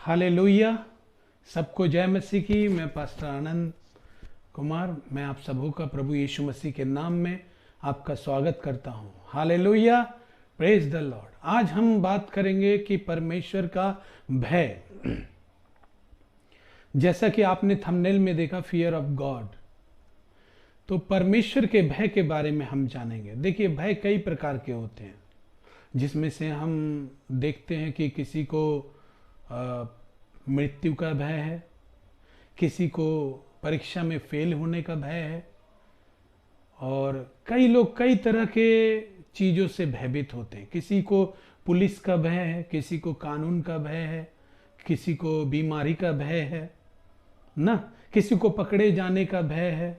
Hallelujah. सबको जय मसीह की। मैं पास्टर आनंद कुमार, मैं आप सबों का प्रभु यीशु मसीह के नाम में आपका स्वागत करता हूं। Hallelujah, praise the Lord. आज हम बात करेंगे कि परमेश्वर का भय। जैसा कि आपने थंबनेल में देखा, फियर ऑफ गॉड, तो परमेश्वर के भय के बारे में हम जानेंगे। देखिए, भय कई प्रकार के होते हैं, जिसमें से हम देखते हैं कि किसी को मृत्यु का भय है, किसी को परीक्षा में फेल होने का भय है, और कई लोग कई तरह के चीज़ों से भयभीत होते हैं। किसी को पुलिस का भय है, किसी को कानून का भय है, किसी को बीमारी का भय है ना, किसी को पकड़े जाने का भय है।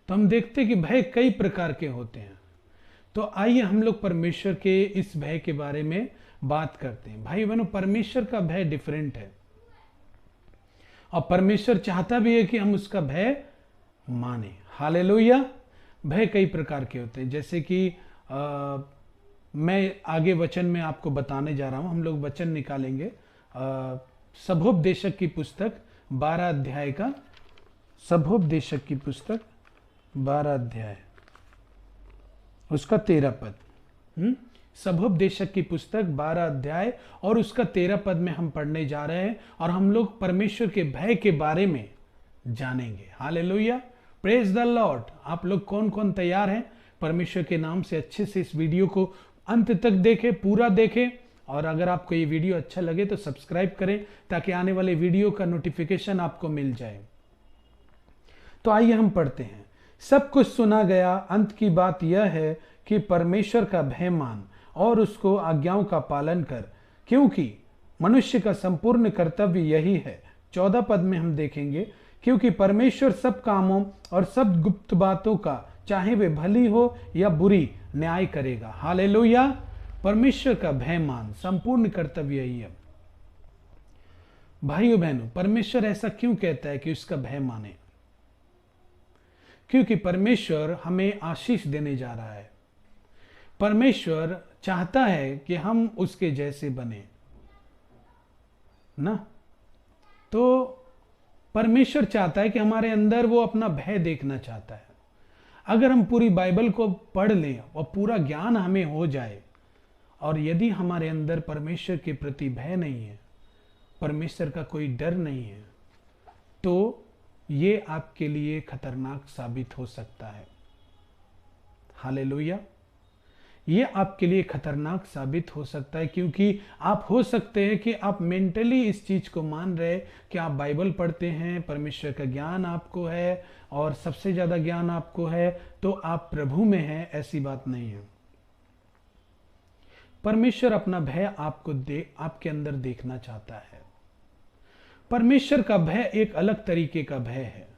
तो हम देखते हैं कि भय कई प्रकार के होते हैं। तो आइए हम लोग परमेश्वर के इस भय के बारे में बात करते हैं। भाई बहनों, परमेश्वर का भय डिफरेंट है, और परमेश्वर चाहता भी है कि हम उसका भय माने। हालेलुया। भय कई प्रकार के होते हैं, जैसे कि मैं आगे वचन में आपको बताने जा रहा हूं। हम लोग वचन निकालेंगे सभोपदेशक की पुस्तक 12 अध्याय का। सभोपदेशक की पुस्तक 12 अध्याय उसका 13 पद। सभोपदेशक की पुस्तक 12 अध्याय और उसका 13 पद में हम पढ़ने जा रहे हैं, और हम लोग परमेश्वर के भय के बारे में जानेंगे। Hallelujah, praise the Lord. आप लोग कौन कौन तैयार हैं परमेश्वर के नाम से अच्छे से इस वीडियो को अंत तक देखें, पूरा देखें। और अगर आपको ये वीडियो अच्छा लगे तो सब्सक्राइब करें, ताकि आने वाले वीडियो का नोटिफिकेशन आपको मिल जाए। तो आइए हम पढ़ते हैं। सब कुछ सुना गया, अंत की बात यह है कि परमेश्वर का भय मान और उसको आज्ञाओं का पालन कर, क्योंकि मनुष्य का संपूर्ण कर्तव्य यही है। 14 पद में हम देखेंगे, क्योंकि परमेश्वर सब कामों और सब गुप्त बातों का, चाहे वे भली हो या बुरी, न्याय करेगा। हालेलुया। परमेश्वर का भय मान, संपूर्ण कर्तव्य यही है। भाइयों बहनों, परमेश्वर ऐसा क्यों कहता है कि उसका भय माने? क्योंकि परमेश्वर हमें आशीष देने जा रहा है। परमेश्वर चाहता है कि हम उसके जैसे बने ना। तो परमेश्वर चाहता है कि हमारे अंदर वो अपना भय देखना चाहता है। अगर हम पूरी बाइबल को पढ़ लें और पूरा ज्ञान हमें हो जाए, और यदि हमारे अंदर परमेश्वर के प्रति भय नहीं है, परमेश्वर का कोई डर नहीं है, तो ये आपके लिए खतरनाक साबित हो सकता है। हालेलुया। ये आपके लिए खतरनाक साबित हो सकता है, क्योंकि आप हो सकते हैं कि आप मेंटली इस चीज को मान रहे कि आप बाइबल पढ़ते हैं, परमेश्वर का ज्ञान आपको है, और सबसे ज्यादा ज्ञान आपको है, तो आप प्रभु में हैं। ऐसी बात नहीं है। परमेश्वर अपना भय आपके अंदर देखना चाहता है। परमेश्वर का भय एक अलग तरीके का भय है।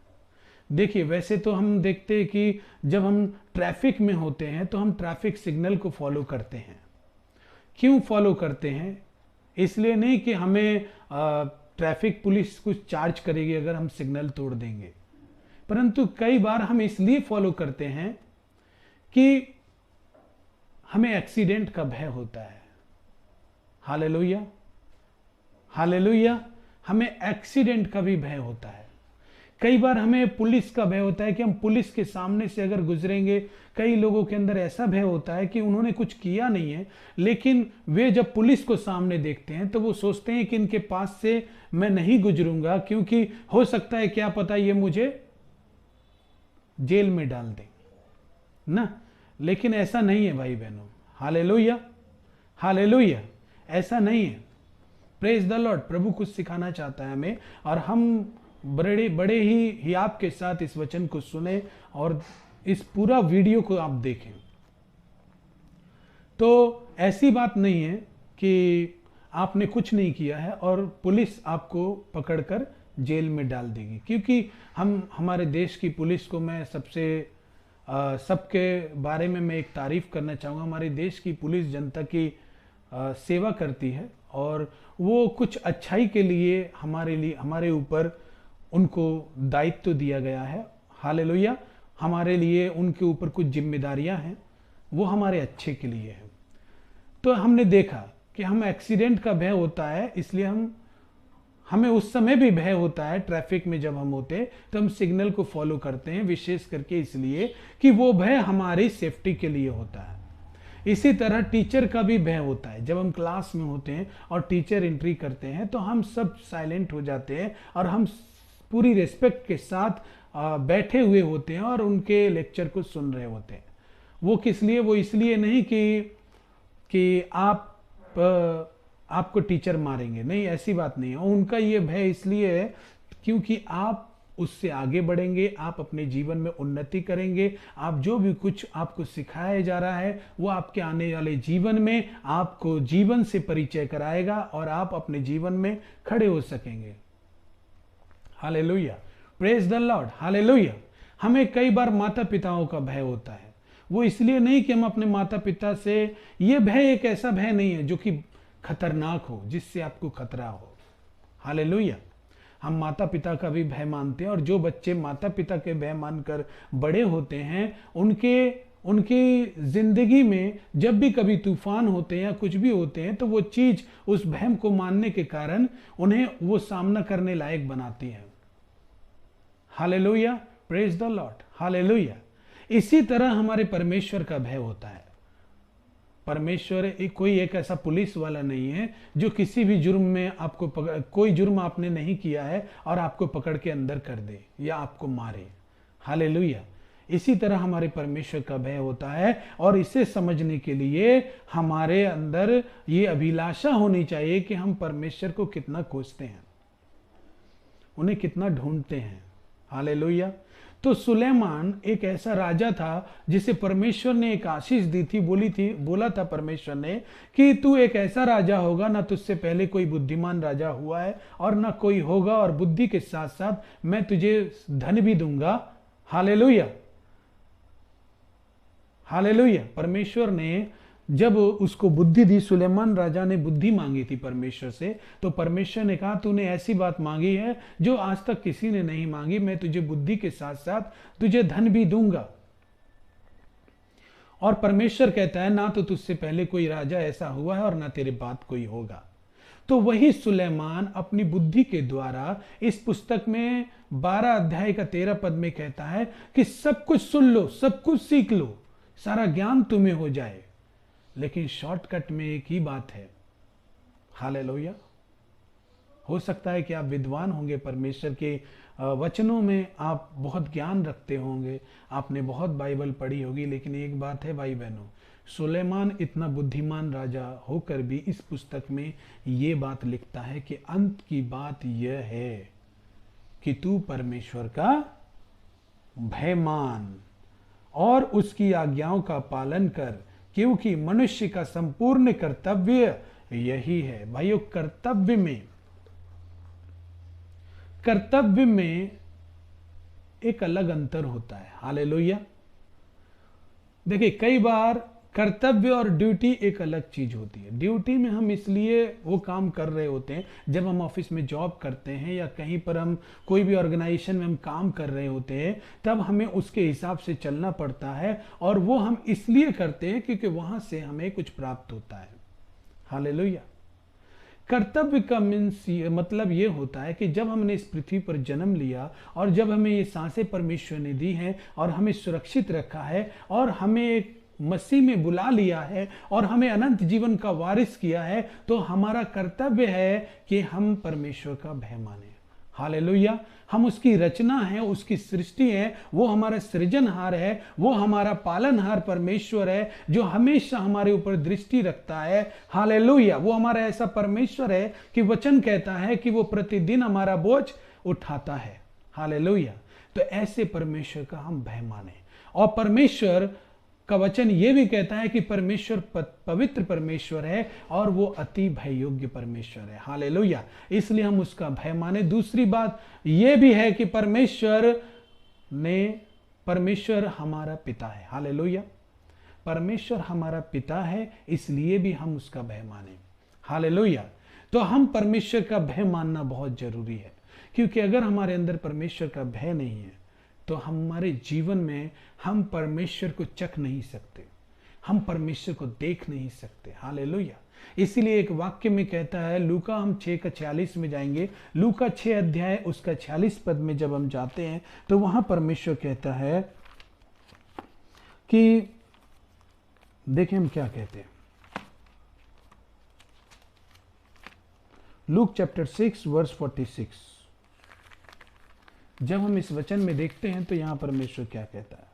देखिए, वैसे तो हम देखते हैं कि जब हम ट्रैफिक में होते हैं तो हम ट्रैफिक सिग्नल को फॉलो करते हैं। क्यों फॉलो करते हैं? इसलिए नहीं कि हमें ट्रैफिक पुलिस कुछ चार्ज करेगी अगर हम सिग्नल तोड़ देंगे, परंतु कई बार हम इसलिए फॉलो करते हैं कि हमें एक्सीडेंट का भय होता है। Hallelujah, hallelujah. हमें एक्सीडेंट का भी भय होता है। कई बार हमें पुलिस का भय होता है कि हम पुलिस के सामने से अगर गुजरेंगे। कई लोगों के अंदर ऐसा भय होता है कि उन्होंने कुछ किया नहीं है, लेकिन वे जब पुलिस को सामने देखते हैं तो वो सोचते हैं कि इनके पास से मैं नहीं गुजरूंगा, क्योंकि हो सकता है, क्या पता, ये मुझे जेल में डाल दें ना। लेकिन ऐसा नहीं है भाई बहनों। Hallelujah, hallelujah. ऐसा नहीं है। Praise the lord. प्रभु कुछ सिखाना चाहता है हमें, और हम बड़े ही हियाव के साथ इस वचन को सुने और इस पूरा वीडियो को आप देखें। तो ऐसी बात नहीं है कि आपने कुछ नहीं किया है और पुलिस आपको पकड़कर जेल में डाल देगी, क्योंकि हमारे देश की पुलिस को मैं सबके बारे में मैं एक तारीफ करना चाहूँगा। हमारे देश की पुलिस जनता की सेवा करती है, और वो कुछ अच्छाई के लिए हमारे ऊपर उनको दायित्व दिया गया है। हालेलुया। हमारे लिए उनके ऊपर कुछ जिम्मेदारियां हैं, वो हमारे अच्छे के लिए है। तो हमने देखा कि हम एक्सीडेंट का भय होता है, इसलिए हमें उस समय भी भय होता है, ट्रैफिक में जब हम होते तो हम सिग्नल को फॉलो करते हैं, विशेष करके इसलिए कि वो भय हमारी सेफ्टी के लिए होता है। इसी तरह टीचर का भी भय होता है। जब हम क्लास में होते हैं और टीचर एंट्री करते हैं तो हम सब साइलेंट हो जाते हैं और हम पूरी रिस्पेक्ट के साथ बैठे हुए होते हैं और उनके लेक्चर को सुन रहे होते हैं। वो किस लिए? वो इसलिए नहीं कि आपको टीचर मारेंगे, नहीं, ऐसी बात नहीं है। उनका ये भय इसलिए है क्योंकि आप उससे आगे बढ़ेंगे, आप अपने जीवन में उन्नति करेंगे, आप जो भी कुछ आपको सिखाया जा रहा है वो आपके आने वाले जीवन में आपको जीवन से परिचय कराएगा और आप अपने जीवन में खड़े हो सकेंगे। Hallelujah, praise the Lord, hallelujah. हमें कई बार माता पिताओं का भय होता है। वो इसलिए नहीं कि हम अपने माता पिता से, ये भय एक ऐसा भय नहीं है जो कि खतरनाक हो, जिससे आपको खतरा हो। हालेलुया। हम माता पिता का भी भय मानते हैं और जो बच्चे माता पिता के भय मानकर बड़े होते हैं उनकी जिंदगी में जब भी कभी तूफान होते हैं या कुछ भी होते हैं तो वो चीज उस भय को मानने के कारण उन्हें वो सामना करने लायक बनाती है। Hallelujah, praise the Lord, hallelujah. इसी तरह हमारे परमेश्वर का भय होता है। परमेश्वर कोई एक ऐसा पुलिस वाला नहीं है जो किसी भी जुर्म में आपको कोई जुर्म आपने नहीं किया है और आपको पकड़ के अंदर कर दे या आपको मारे। हालेलुया। इसी तरह हमारे परमेश्वर का भय होता है और इसे समझने के लिए हमारे अंदर ये अभिलाषा होनी चाहिए कि हम परमेश्वर को कितना खोजते हैं, उन्हें कितना ढूंढते हैं। हालेलुया। तो सुलेमान एक ऐसा राजा था जिसे परमेश्वर ने एक आशीष दी थी, बोला था परमेश्वर ने कि तू एक ऐसा राजा होगा, ना तुझसे पहले कोई बुद्धिमान राजा हुआ है और ना कोई होगा, और बुद्धि के साथ साथ मैं तुझे धन भी दूंगा। Hallelujah, hallelujah. परमेश्वर ने जब उसको बुद्धि दी, सुलेमान राजा ने बुद्धि मांगी थी परमेश्वर से, तो परमेश्वर ने कहा तूने ऐसी बात मांगी है जो आज तक किसी ने नहीं मांगी, मैं तुझे बुद्धि के साथ साथ तुझे धन भी दूंगा। और परमेश्वर कहता है ना तो तुझसे पहले कोई राजा ऐसा हुआ है और ना तेरे बाद कोई होगा। तो वही सुलेमान अपनी बुद्धि के द्वारा इस पुस्तक में 12 अध्याय का 13 पद में कहता है कि सब कुछ सुन लो, सब कुछ सीख लो, सारा ज्ञान तुम्हें हो जाए, लेकिन शॉर्टकट में एक ही बात है। हालेलुया। हो सकता है कि आप विद्वान होंगे, परमेश्वर के वचनों में आप बहुत ज्ञान रखते होंगे, आपने बहुत बाइबल पढ़ी होगी, लेकिन एक बात है भाई बहनों, सुलेमान इतना बुद्धिमान राजा होकर भी इस पुस्तक में ये बात लिखता है कि अंत की बात यह है कि तू परमेश्वर का भय मान और उसकी आज्ञाओं का पालन कर, क्योंकि मनुष्य का संपूर्ण कर्तव्य यही है। भाइयों, कर्तव्य में एक अलग अंतर होता है। हालेलुया। देखिए, कई बार कर्तव्य और ड्यूटी एक अलग चीज होती है। ड्यूटी में हम इसलिए वो काम कर रहे होते हैं, जब हम ऑफिस में जॉब करते हैं या कहीं पर हम कोई भी ऑर्गेनाइजेशन में हम काम कर रहे होते हैं, तब हमें उसके हिसाब से चलना पड़ता है और वो हम इसलिए करते हैं क्योंकि वहां से हमें कुछ प्राप्त होता है। हालेलुया। कर्तव्य का मतलब ये होता है कि जब हमने इस पृथ्वी पर जन्म लिया और जब हमें ये सांसें परमेश्वर ने दी हैं और हमें सुरक्षित रखा है और हमें एक मसीह में बुला लिया है और हमें अनंत जीवन का वारिस किया है, तो हमारा कर्तव्य है कि हम परमेश्वर का भय माने। हालेलुया। हम उसकी रचना है, उसकी सृष्टि है, वो हमारा सृजनहार है, वो हमारा पालनहार परमेश्वर है जो हमेशा हमारे ऊपर दृष्टि रखता है। हालेलुया। वो हमारा ऐसा परमेश्वर है कि वचन कहता है कि वो प्रतिदिन हमारा बोझ उठाता है। हालेलुया। तो ऐसे परमेश्वर का हम भय माने। और परमेश्वर का वचन ये भी कहता है कि परमेश्वर पवित्र परमेश्वर है और वो अति भय योग्य परमेश्वर है। हालेलुया। इसलिए हम उसका भय माने। दूसरी बात ये भी है कि परमेश्वर हमारा पिता है। हालेलुया। परमेश्वर हमारा पिता है, इसलिए भी हम उसका भय माने। हालेलुया। तो हम परमेश्वर का भय मानना बहुत जरूरी है, क्योंकि अगर हमारे अंदर परमेश्वर का भय नहीं है तो हमारे जीवन में हम परमेश्वर को चख नहीं सकते, हम परमेश्वर को देख नहीं सकते। हालेलुया। इसीलिए एक वाक्य में कहता है, लूका हम 6:46 में जाएंगे, लूका 6 अध्याय उसका 46 पद में जब हम जाते हैं तो वहां परमेश्वर कहता है कि देखें हम क्या कहते हैं। लूक चैप्टर 6 वर्स 46, जब हम इस वचन में देखते हैं तो यहां परमेश्वर क्या कहता है।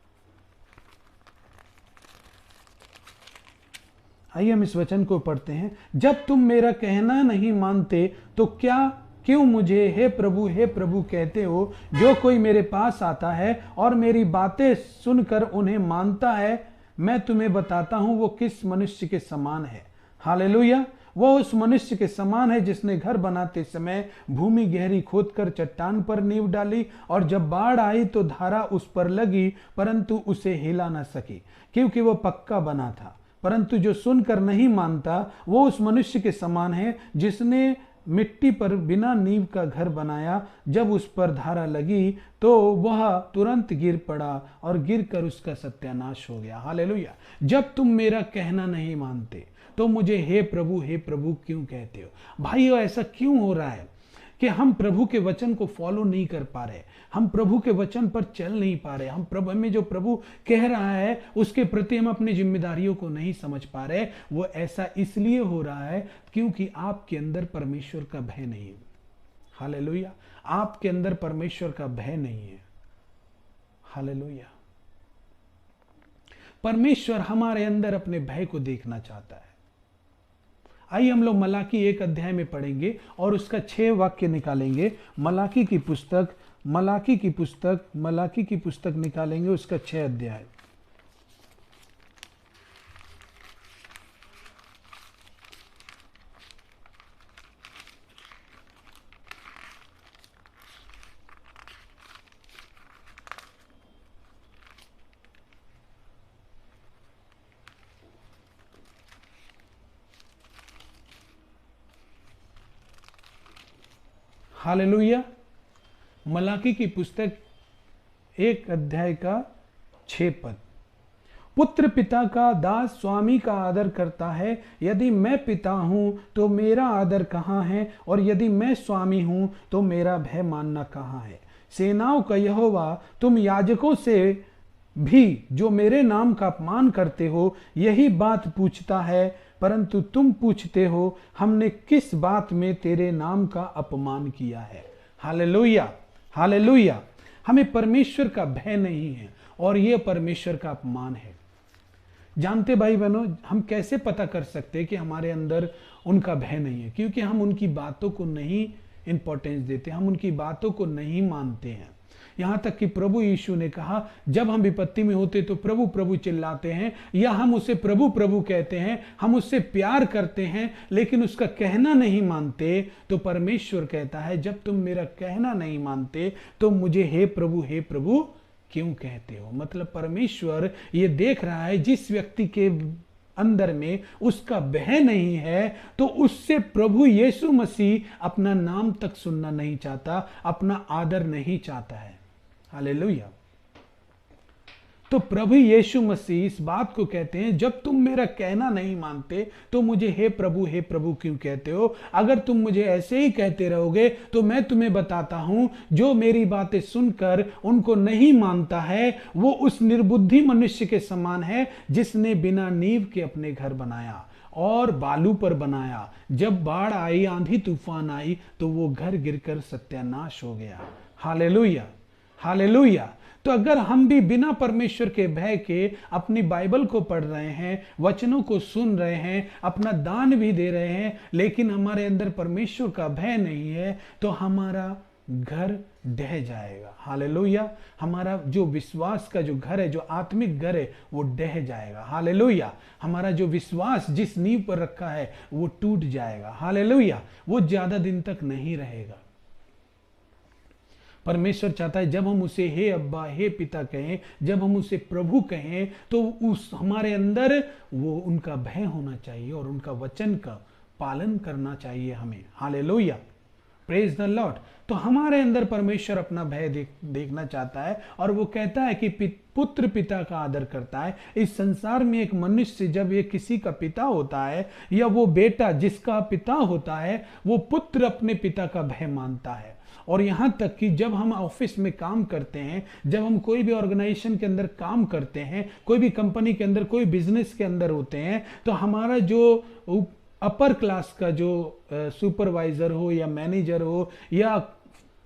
आइए हम इस वचन को पढ़ते हैं। जब तुम मेरा कहना नहीं मानते तो क्यों मुझे हे प्रभु कहते हो? जो कोई मेरे पास आता है और मेरी बातें सुनकर उन्हें मानता है, मैं तुम्हें बताता हूं वो किस मनुष्य के समान है। हालेलुया। वो उस मनुष्य के समान है जिसने घर बनाते समय भूमि गहरी खोदकर चट्टान पर नींव डाली, और जब बाढ़ आई तो धारा उस पर लगी, परंतु उसे हिला न सकी, क्योंकि वो पक्का बना था। परंतु जो सुनकर नहीं मानता वो उस मनुष्य के समान है जिसने मिट्टी पर बिना नींव का घर बनाया। जब उस पर धारा लगी तो वह तुरंत गिर पड़ा और गिरकर उसका सत्यानाश हो गया। हालेलुया। जब तुम मेरा कहना नहीं मानते तो मुझे हे प्रभु क्यों कहते हो? भाइयों, ऐसा क्यों हो रहा है कि हम प्रभु के वचन को फॉलो नहीं कर पा रहे, हम प्रभु के वचन पर चल नहीं पा रहे, हम प्रभु में जो प्रभु कह रहा है उसके प्रति हम अपनी जिम्मेदारियों को नहीं समझ पा रहे। वो ऐसा इसलिए हो रहा है क्योंकि आपके अंदर परमेश्वर का भय नहीं है। हालेलुया। आपके अंदर परमेश्वर का भय नहीं है। हालेलुया। परमेश्वर हमारे अंदर अपने भय को देखना चाहता है। आइए हम लोग मलाकी 1 अध्याय में पढ़ेंगे और उसका 6 वाक्य निकालेंगे। मलाकी की पुस्तक निकालेंगे, उसका 6 अध्याय। हालेलुया। मलाकी की पुस्तक 1 अध्याय का 6 पद। पुत्र पिता का, दास स्वामी का आदर करता है। यदि मैं पिता हूं तो मेरा आदर कहां है, और यदि मैं स्वामी हूं तो मेरा भय मानना कहां है? सेनाओं का यहोवा, तुम याजकों से भी जो मेरे नाम का अपमान करते हो यही बात पूछता है, परंतु तुम पूछते हो हमने किस बात में तेरे नाम का अपमान किया है? हालेलुया। हालेलुया। हमें परमेश्वर का भय नहीं है और यह परमेश्वर का अपमान है। जानते भाई बहनों, हम कैसे पता कर सकते हैं कि हमारे अंदर उनका भय नहीं है? क्योंकि हम उनकी बातों को नहीं इंपॉर्टेंस देते, हम उनकी बातों को नहीं मानते हैं। यहां तक कि प्रभु यीशु ने कहा, जब हम विपत्ति में होते तो प्रभु प्रभु चिल्लाते हैं, या हम उसे प्रभु प्रभु कहते हैं, हम उससे प्यार करते हैं लेकिन उसका कहना नहीं मानते। तो परमेश्वर कहता है, जब तुम मेरा कहना नहीं मानते तो मुझे हे प्रभु क्यों कहते हो? मतलब परमेश्वर ये देख रहा है, जिस व्यक्ति के अंदर में उसका भय नहीं है तो उससे प्रभु यीशु मसीह अपना नाम तक सुनना नहीं चाहता, अपना आदर नहीं चाहता है। हालेलुया। तो प्रभु यीशु मसीह इस बात को कहते हैं, जब तुम मेरा कहना नहीं मानते तो मुझे हे प्रभु क्यों कहते हो? अगर तुम मुझे ऐसे ही कहते रहोगे तो मैं तुम्हें बताता हूं, जो मेरी बातें सुनकर उनको नहीं मानता है वो उस निर्बुद्धि मनुष्य के समान है जिसने बिना नींव के अपने घर बनाया और बालू पर बनाया। जब बाढ़ आई, आंधी तूफान आई तो वो घर गिरकर सत्यानाश हो गया। हालेलुया। हालेलुया। तो अगर हम भी बिना परमेश्वर के भय के अपनी बाइबल को पढ़ रहे हैं, वचनों को सुन रहे हैं, अपना दान भी दे रहे हैं, लेकिन हमारे अंदर परमेश्वर का भय नहीं है, तो हमारा घर ढह जाएगा। हालेलुया। हमारा जो विश्वास का जो घर है, जो आत्मिक घर है, वो ढह जाएगा। हालेलुया। हमारा जो विश्वास जिस नींव पर रखा है वो टूट जाएगा। हालेलुया। वो ज्यादा दिन तक नहीं रहेगा। परमेश्वर चाहता है जब हम उसे हे अब्बा, हे पिता कहें, जब हम उसे प्रभु कहें, तो उस हमारे अंदर वो उनका भय होना चाहिए और उनका वचन का पालन करना चाहिए हमें। हालेलुया। Praise the Lord. तो हमारे अंदर परमेश्वर अपना भय देखना चाहता है, और वो कहता है कि पुत्र पिता का आदर करता है। इस संसार में एक मनुष्य जब ये किसी का पिता होता है, या वो बेटा जिसका पिता होता है, वो पुत्र अपने पिता का भय मानता है। और यहाँ तक कि जब हम ऑफिस में काम करते हैं, जब हम कोई भी ऑर्गेनाइजेशन के अंदर काम करते हैं, कोई भी कंपनी के अंदर, कोई बिजनेस के अंदर होते हैं, तो हमारा जो अपर क्लास का जो सुपरवाइजर हो या मैनेजर हो या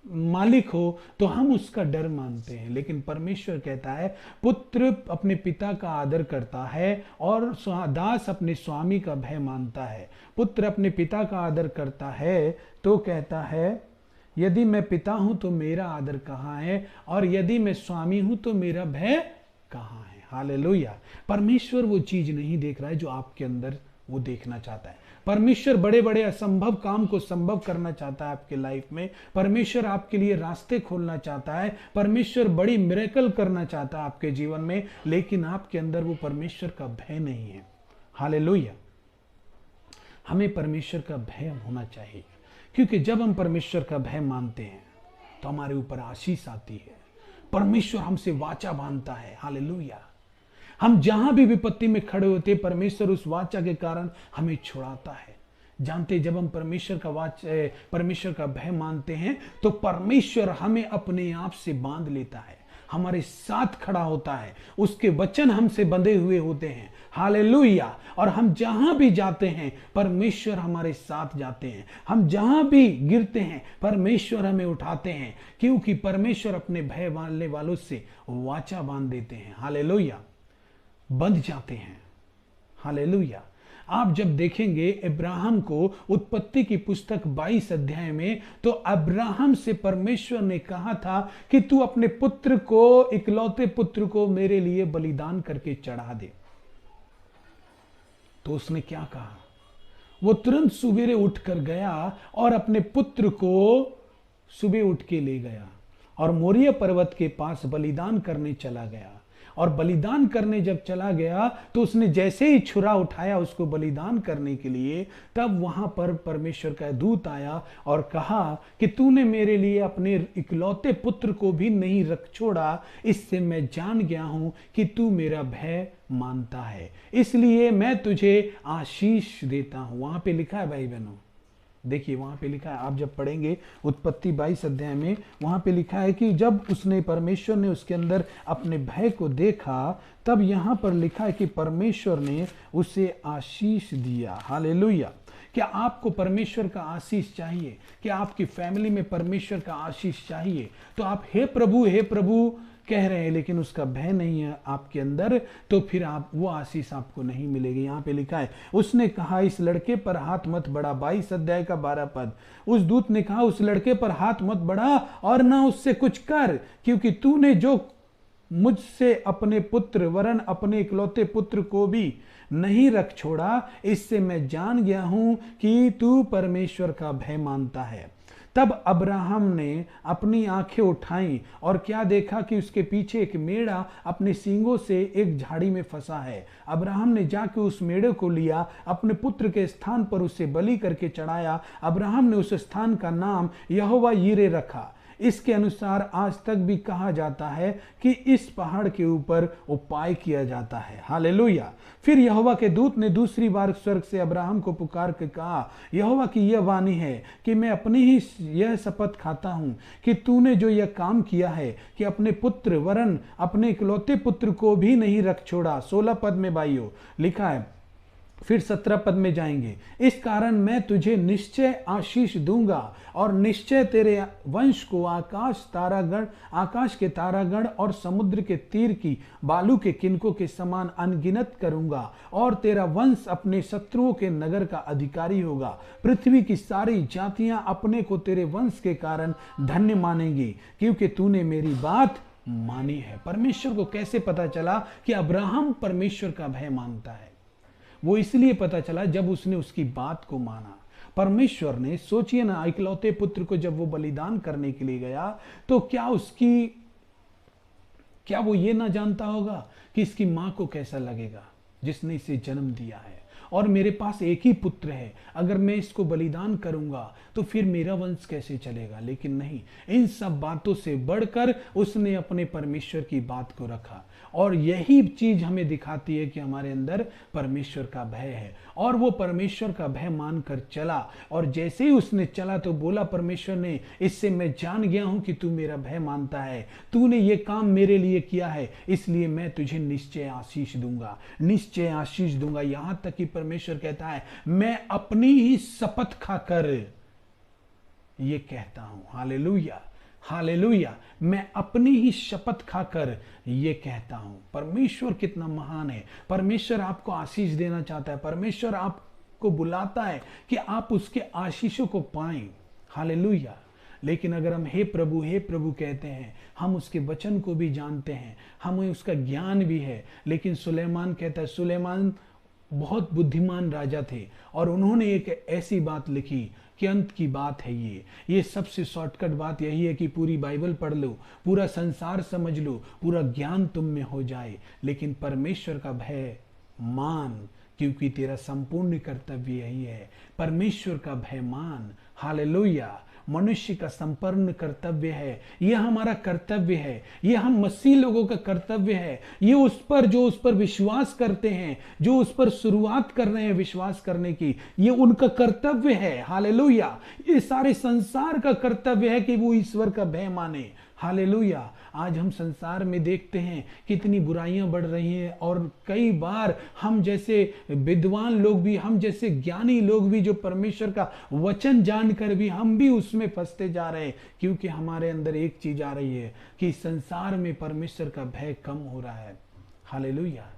मालिक हो, तो हम उसका डर मानते हैं। लेकिन परमेश्वर कहता है पुत्र अपने पिता का आदर करता है और दास अपने स्वामी का भय मानता है। पुत्र अपने पिता का आदर करता है तो कहता है यदि मैं पिता हूं तो मेरा आदर कहाँ है, और यदि मैं स्वामी हूं तो मेरा भय कहाँ है। हालेलुया। परमेश्वर वो चीज नहीं देख रहा है जो आपके अंदर वो देखना चाहता है। परमेश्वर बड़े बड़े असंभव काम को संभव करना चाहता है आपके लाइफ में। परमेश्वर आपके लिए रास्ते खोलना चाहता है। परमेश्वर बड़ी मिरेकल करना चाहता है आपके जीवन में, लेकिन आपके अंदर वो परमेश्वर का भय नहीं है। हालेलुया। हमें परमेश्वर का भय होना चाहिए, क्योंकि जब हम परमेश्वर का भय मानते हैं तो हमारे ऊपर आशीष आती है। परमेश्वर हमसे वाचा बांधता है। हालेलुया। हम जहां भी विपत्ति में खड़े होते, परमेश्वर उस वाचा के कारण हमें छुड़ाता है। जानते, जब हम परमेश्वर का भय मानते हैं तो परमेश्वर हमें अपने आप से बांध लेता है, हमारे साथ खड़ा होता है, उसके वचन हमसे बंधे हुए होते हैं। हालेलुया। और हम जहां भी जाते हैं परमेश्वर हमारे साथ जाते हैं। हम जहां भी गिरते हैं परमेश्वर हमें उठाते हैं, क्योंकि परमेश्वर अपने भय मानने वालों से वाचा बांध देते हैं। हालेलुया। बंध जाते हैं। हालेलुया। आप जब देखेंगे अब्राहम को उत्पत्ति की पुस्तक 22 अध्याय में, तो अब्राहम से परमेश्वर ने कहा था कि तू अपने पुत्र को, इकलौते पुत्र को मेरे लिए बलिदान करके चढ़ा दे। तो उसने क्या कहा? वो तुरंत सुबेरे उठकर गया और अपने पुत्र को सुबह उठ के ले गया और मोरिया पर्वत के पास बलिदान करने चला गया। और बलिदान करने जब चला गया तो उसने जैसे ही छुरा उठाया उसको बलिदान करने के लिए, तब वहां पर परमेश्वर का दूत आया और कहा कि तूने मेरे लिए अपने इकलौते पुत्र को भी नहीं रख छोड़ा, इससे मैं जान गया हूं कि तू मेरा भय मानता है, इसलिए मैं तुझे आशीष देता हूं। वहां पे लिखा है भाई बहनों, देखिए वहां पे लिखा है, आप जब पढ़ेंगे उत्पत्ति 22 अध्याय में, वहां पे लिखा है कि जब उसने, परमेश्वर ने उसके अंदर अपने भय को देखा, तब यहां पर लिखा है कि परमेश्वर ने उसे आशीष दिया। हालेलुया। क्या आपको परमेश्वर का आशीष चाहिए? क्या आपकी फैमिली में परमेश्वर का आशीष चाहिए? तो आप हे प्रभु कह रहे हैं, लेकिन उसका भय नहीं है आपके अंदर, तो फिर आप वो आशीष आपको नहीं मिलेगी। यहाँ पे लिखा है, उसने कहा इस लड़के पर हाथ मत बढ़ा। 22 अध्याय का 12 पद। उस दूत ने कहा उस लड़के पर हाथ मत बढ़ा और ना उससे कुछ कर, क्योंकि तूने जो मुझसे अपने पुत्र वरन अपने इकलौते पुत्र को भी नहीं रख छोड़ा, इससे मैं जान गया हूं कि तू परमेश्वर का भय मानता है। तब अब्राहम ने अपनी आंखें उठाई और क्या देखा कि उसके पीछे एक मेढ़ा अपने सींगों से एक झाड़ी में फंसा है। अब्राहम ने जाकर उस मेढ़े को लिया, अपने पुत्र के स्थान पर उसे बलि करके चढ़ाया। अब्राहम ने उस स्थान का नाम यहोवा यीरे रखा। इसके अनुसार आज तक भी कहा जाता है कि इस पहाड़ के ऊपर उपाय किया जाता है। हालेलुया। फिर यहोवा के दूत ने दूसरी बार स्वर्ग से अब्राहम को पुकार के कहा, यहोवा की यह वाणी है कि मैं अपनी ही यह शपथ खाता हूं कि तूने जो यह काम किया है कि अपने पुत्र वरन अपने इकलौते पुत्र को भी नहीं रख छोड़ा। 16 पद में भाइयों लिखा है, फिर 17 पद में जाएंगे, इस कारण मैं तुझे निश्चय आशीष दूंगा और निश्चय तेरे वंश को आकाश के तारागण और समुद्र के तीर की बालू के किनकों के समान अनगिनत करूंगा, और तेरा वंश अपने शत्रुओं के नगर का अधिकारी होगा। पृथ्वी की सारी जातियां अपने को तेरे वंश के कारण धन्य मानेंगी, क्योंकि तूने मेरी बात मानी है। परमेश्वर को कैसे पता चला कि अब्राहम परमेश्वर का भय मानता है? वो इसलिए पता चला जब उसने उसकी बात को माना। परमेश्वर ने, सोचिए ना, इकलौते पुत्र को जब वो बलिदान करने के लिए गया, तो क्या वो ये ना जानता होगा कि इसकी मां को कैसा लगेगा जिसने इसे जन्म दिया है। और मेरे पास एक ही पुत्र है, अगर मैं इसको बलिदान करूंगा तो फिर मेरा वंश कैसे चलेगा। लेकिन नहीं, इन सब बातों से बढ़कर उसने अपने परमेश्वर की बात को रखा। और यही चीज हमें दिखाती है कि हमारे अंदर परमेश्वर का भय है। और वो परमेश्वर का भय मानकर चला, और जैसे ही उसने चला तो बोला परमेश्वर ने, इससे मैं जान गया हूं कि तू मेरा भय मानता है, तूने ये काम मेरे लिए किया है, इसलिए मैं तुझे निश्चय आशीष दूंगा, निश्चय आशीष दूंगा। यहां तक कि परमेश्वर कहता है, मैं अपनी ही शपथ खाकर ये कहता हूं, हालेलुया हालेलुया, मैं अपनी ही शपथ खाकर ये कहता हूं। परमेश्वर कितना महान है। परमेश्वर आपको आशीष देना चाहता है। परमेश्वर आपको बुलाता है कि आप उसके आशीषों को पाएं, हालेलुया। लेकिन अगर हम हे प्रभु कहते हैं, हम उसके वचन को भी जानते हैं, हमें उसका ज्ञान भी है, लेकिन सुलेमान कहता है, सुलेमान बहुत बुद्धिमान राजा थे और उन्होंने एक ऐसी बात लिखी कि अंत की बात है ये सबसे शॉर्टकट बात यही है कि पूरी बाइबल पढ़ लो, पूरा संसार समझ लो, पूरा ज्ञान तुम में हो जाए, लेकिन परमेश्वर का भय मान, क्योंकि तेरा संपूर्ण कर्तव्य यही है। परमेश्वर का भय मान, हालेलुया। मनुष्य का संपूर्ण कर्तव्य है, यह हमारा कर्तव्य है, यह हम मसीह लोगों का कर्तव्य है। ये उस पर जो उस पर विश्वास करते हैं, जो उस पर शुरुआत कर रहे हैं विश्वास करने की, ये उनका कर्तव्य है, हालेलुया। ये सारे संसार का कर्तव्य है कि वो ईश्वर का भय माने, हालेलुया। आज हम संसार में देखते हैं कितनी बुराइयां बढ़ रही हैं, और कई बार हम जैसे विद्वान लोग भी, हम जैसे ज्ञानी लोग भी, जो परमेश्वर का वचन जानकर भी हम भी उसमें फंसते जा रहे हैं, क्योंकि हमारे अंदर एक चीज आ रही है कि संसार में परमेश्वर का भय कम हो रहा है, हालेलुया।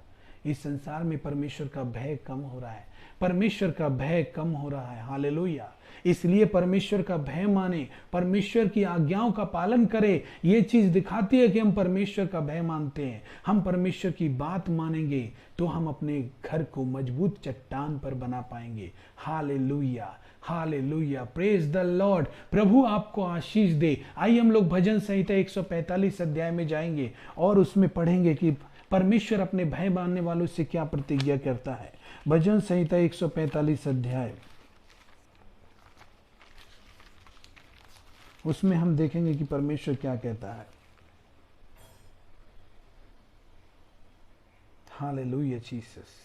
इस संसार में परमेश्वर का भय कम हो रहा है, परमेश्वर का भय कम हो रहा है, हालेलुया। इसलिए परमेश्वर का भय माने, परमेश्वर की आज्ञाओं का पालन करें। ये चीज दिखाती है कि हम परमेश्वर का भय मानते हैं। हम परमेश्वर की बात मानेंगे तो हम अपने घर को मजबूत चट्टान पर बना पाएंगे, hallelujah hallelujah, praise the lord. प्रभु आपको आशीष दे। आइए हम लोग भजन संहिता 145 अध्याय में जाएंगे और उसमें पढ़ेंगे कि परमेश्वर अपने भय मानने वालों से क्या प्रतिज्ञा करता है। भजन संहिता 145 अध्याय, उसमें हम देखेंगे कि परमेश्वर क्या कहता है। Hallelujah Jesus.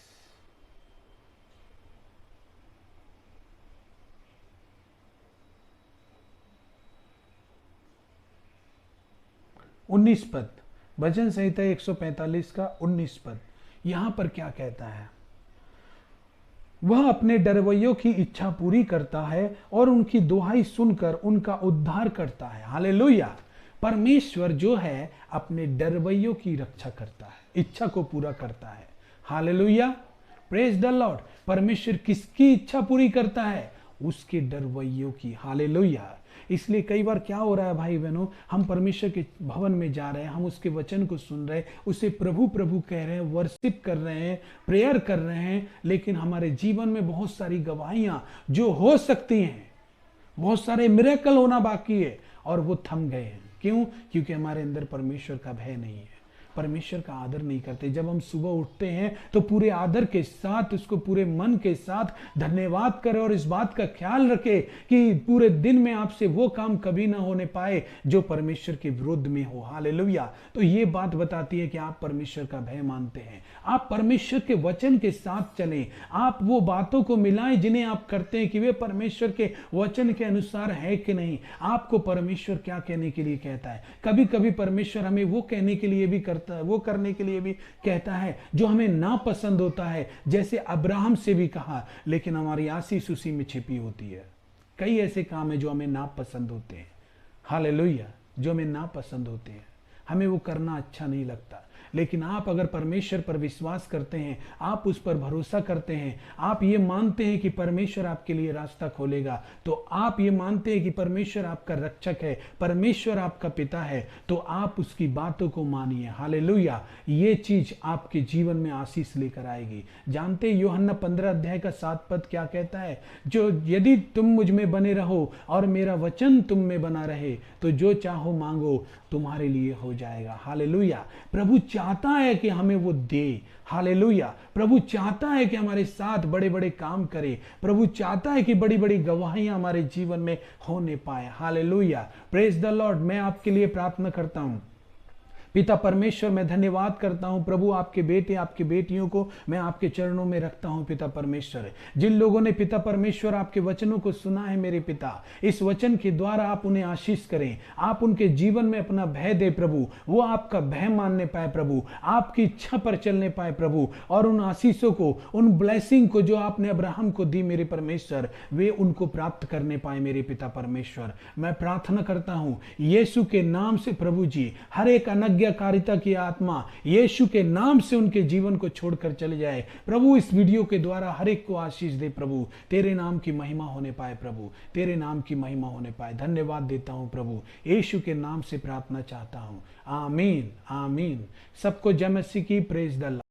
उन्नीस पद, भजन संहिता 145 का 19 पद, यहां पर क्या कहता है? वह अपने डरवैयों की इच्छा पूरी करता है और उनकी दुहाई सुनकर उनका उद्धार करता है, हालेलुया। परमेश्वर जो है अपने डरवैयों की रक्षा करता है, इच्छा को पूरा करता है, हालेलुया, प्रेज द लॉर्ड। परमेश्वर किसकी इच्छा पूरी करता है? उसके डरवैयों की, हालेलुया। इसलिए कई बार क्या हो रहा है भाई बहनों, हम परमेश्वर के भवन में जा रहे हैं, हम उसके वचन को सुन रहे हैं, उसे प्रभु प्रभु कह रहे हैं, वर्शिप कर रहे हैं, प्रेयर कर रहे हैं, लेकिन हमारे जीवन में बहुत सारी गवाहियां जो हो सकती हैं, बहुत सारे मिरेकल होना बाकी है और वो थम गए हैं। क्यों? क्योंकि हमारे अंदर परमेश्वर का भय नहीं है, परमेश्वर का आदर नहीं करते। जब हम सुबह उठते हैं तो पूरे आदर के साथ, उसको पूरे मन के साथ धन्यवाद करें और इस बात का ख्याल रखें कि पूरे दिन में आपसे वो काम कभी ना होने पाए जो परमेश्वर के विरुद्ध में हो, हालेलुया। तो ये बात बताती है कि आप परमेश्वर का भय मानते हैं, आप परमेश्वर के वचन के साथ चलें, आप वो बातों को मिलाएं जिन्हें आप करते हैं कि वे परमेश्वर के वचन के अनुसार है कि नहीं। आपको परमेश्वर क्या कहने के लिए कहता है? कभी कभी परमेश्वर हमें वो कहने के लिए भी करता है, वो करने के लिए भी कहता है जो हमें नापसंद होता है, जैसे अब्राहम से भी कहा, लेकिन हमारी आशीष उसी में छिपी होती है। कई ऐसे काम है जो हमें नापसंद होते हैं, हालेलुया, जो हमें नापसंद होते हैं, हमें वो करना अच्छा नहीं लगता। लेकिन आप अगर परमेश्वर पर विश्वास करते हैं, आप उस पर भरोसा करते हैं, आप ये मानते हैं कि परमेश्वर आपके लिए रास्ता खोलेगा, तो आप ये मानते हैं कि परमेश्वर आपका रक्षक है, परमेश्वर आपका पिता है, तो आप उसकी बातों को मानिए, हालेलुया। ये चीज आपके जीवन में आशीष लेकर आएगी। जानते यूहन्ना 15 अध्याय का 7 पद क्या कहता है? जो यदि तुम मुझ में बने रहो और मेरा वचन तुम में बना रहे तो जो चाहो मांगो तुम्हारे लिए हो जाएगा, हालेलुया। प्रभु चाहता है कि हमें वो दे। हालेलुया। प्रभु चाहता है कि हमारे साथ बड़े बड़े काम करे। प्रभु चाहता है कि बड़ी बड़ी गवाहियां हमारे जीवन में होने पाए। हालेलुया। Praise the Lord. मैं आपके लिए प्रार्थना करता हूं। पिता परमेश्वर, मैं धन्यवाद करता हूं प्रभु, आपके बेटे आपकी बेटियों को मैं आपके चरणों में रखता हूं पिता परमेश्वर। जिन लोगों ने पिता परमेश्वर आपके वचनों को सुना है मेरे पिता, इस वचन के द्वारा आप उन्हें आशीष करें, आप उनके जीवन में अपना भय दे प्रभु, वो आपका भय मानने पाए प्रभु, आपकी इच्छा पर चलने पाए प्रभु, और उन आशीषों को, उन ब्लेसिंग को जो आपने अब्राहम को दी मेरे परमेश्वर, वे उनको प्राप्त करने पाए मेरे पिता परमेश्वर। मैं प्रार्थना करता हूं यीशु के नाम से प्रभु जी, हर एक आज्ञाकारिता की आत्मा यीशु के नाम से उनके जीवन को छोड़कर चले जाए प्रभु। इस वीडियो के द्वारा हर एक को आशीष दे प्रभु, तेरे नाम की महिमा होने पाए प्रभु, तेरे नाम की महिमा होने पाए। धन्यवाद देता हूं प्रभु, यीशु के नाम से प्रार्थना चाहता हूं। आमीन आमीन। सबको जय मसीह की। Praise the Lord.